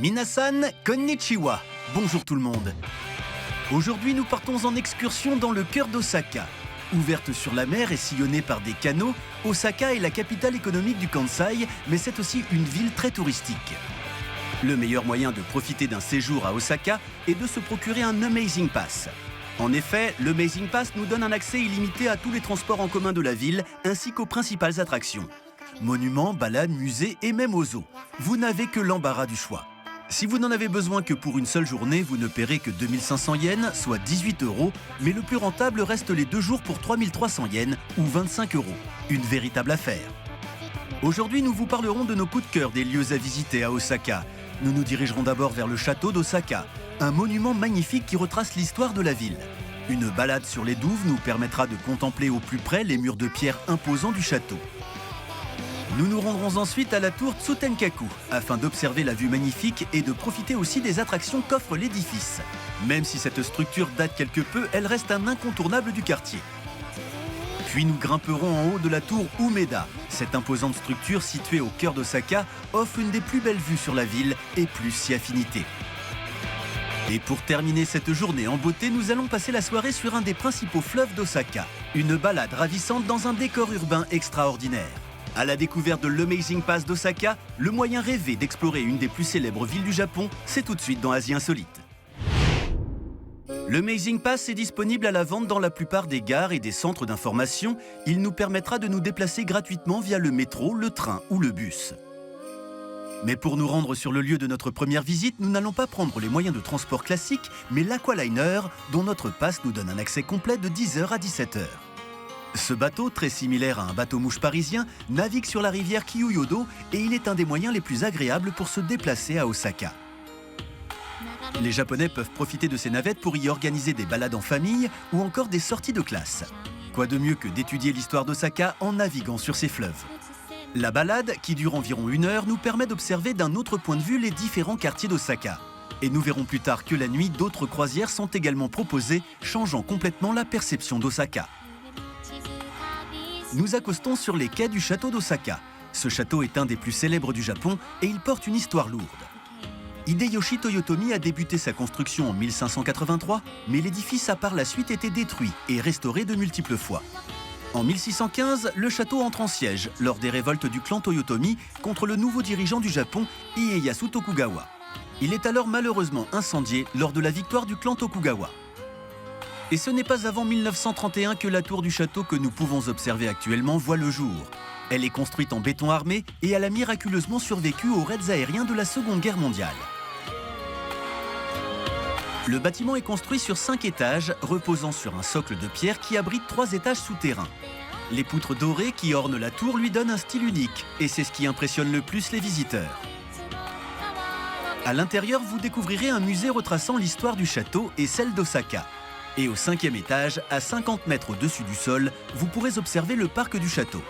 Minasan konnichiwa. Bonjour tout le monde. Aujourd'hui, nous partons en excursion dans le cœur d'Osaka. Ouverte sur la mer et sillonnée par des canaux, Osaka est la capitale économique du Kansai, mais c'est aussi une ville très touristique. Le meilleur moyen de profiter d'un séjour à Osaka est de se procurer un Amazing Pass. En effet, le Amazing Pass nous donne un accès illimité à tous les transports en commun de la ville, ainsi qu'aux principales attractions. Monuments, balades, musées et même aux zoos. Vous n'avez que l'embarras du choix. Si vous n'en avez besoin que pour une seule journée, vous ne paierez que 2500 yens, soit 18 €, mais le plus rentable reste les 2 jours pour 3300 yens ou 25 €. Une véritable affaire. Aujourd'hui, nous vous parlerons de nos coups de cœur des lieux à visiter à Osaka. Nous nous dirigerons d'abord vers le château d'Osaka, un monument magnifique qui retrace l'histoire de la ville. Une balade sur les douves nous permettra de contempler au plus près les murs de pierre imposants du château. Nous nous rendrons ensuite à la tour Tsutenkaku, afin d'observer la vue magnifique et de profiter aussi des attractions qu'offre l'édifice. Même si cette structure date quelque peu, elle reste un incontournable du quartier. Puis nous grimperons en haut de la tour Umeda. Cette imposante structure située au cœur d'Osaka offre une des plus belles vues sur la ville et plus si affinité. Et pour terminer cette journée en beauté, nous allons passer la soirée sur un des principaux fleuves d'Osaka. Une balade ravissante dans un décor urbain extraordinaire. À la découverte de l'Amazing Pass d'Osaka, le moyen rêvé d'explorer une des plus célèbres villes du Japon, c'est tout de suite dans Asie Insolite. L'Amazing Pass est disponible à la vente dans la plupart des gares et des centres d'information. Il nous permettra de nous déplacer gratuitement via le métro, le train ou le bus. Mais pour nous rendre sur le lieu de notre première visite, nous n'allons pas prendre les moyens de transport classiques, mais l'Aqualiner, dont notre pass nous donne un accès complet de 10h à 17h. Ce bateau, très similaire à un bateau-mouche parisien, navigue sur la rivière Kyuyodo et il est un des moyens les plus agréables pour se déplacer à Osaka. Les Japonais peuvent profiter de ces navettes pour y organiser des balades en famille ou encore des sorties de classe. Quoi de mieux que d'étudier l'histoire d'Osaka en naviguant sur ces fleuves. La balade, qui dure environ 1 heure, nous permet d'observer d'un autre point de vue les différents quartiers d'Osaka. Et nous verrons plus tard que la nuit, d'autres croisières sont également proposées, changeant complètement la perception d'Osaka. Nous accostons sur les quais du château d'Osaka. Ce château est un des plus célèbres du Japon et il porte une histoire lourde. Hideyoshi Toyotomi a débuté sa construction en 1583, mais l'édifice a par la suite été détruit et restauré de multiples fois. En 1615, le château entre en siège lors des révoltes du clan Toyotomi contre le nouveau dirigeant du Japon, Ieyasu Tokugawa. Il est alors malheureusement incendié lors de la victoire du clan Tokugawa. Et ce n'est pas avant 1931 que la tour du château que nous pouvons observer actuellement voit le jour. Elle est construite en béton armé et elle a miraculeusement survécu aux raids aériens de la Seconde Guerre mondiale. Le bâtiment est construit sur 5 étages, reposant sur un socle de pierre qui abrite 3 étages souterrains. Les poutres dorées qui ornent la tour lui donnent un style unique et c'est ce qui impressionne le plus les visiteurs. À l'intérieur, vous découvrirez un musée retraçant l'histoire du château et celle d'Osaka. Et au 5e étage, à 50 mètres au-dessus du sol, vous pourrez observer le parc du château.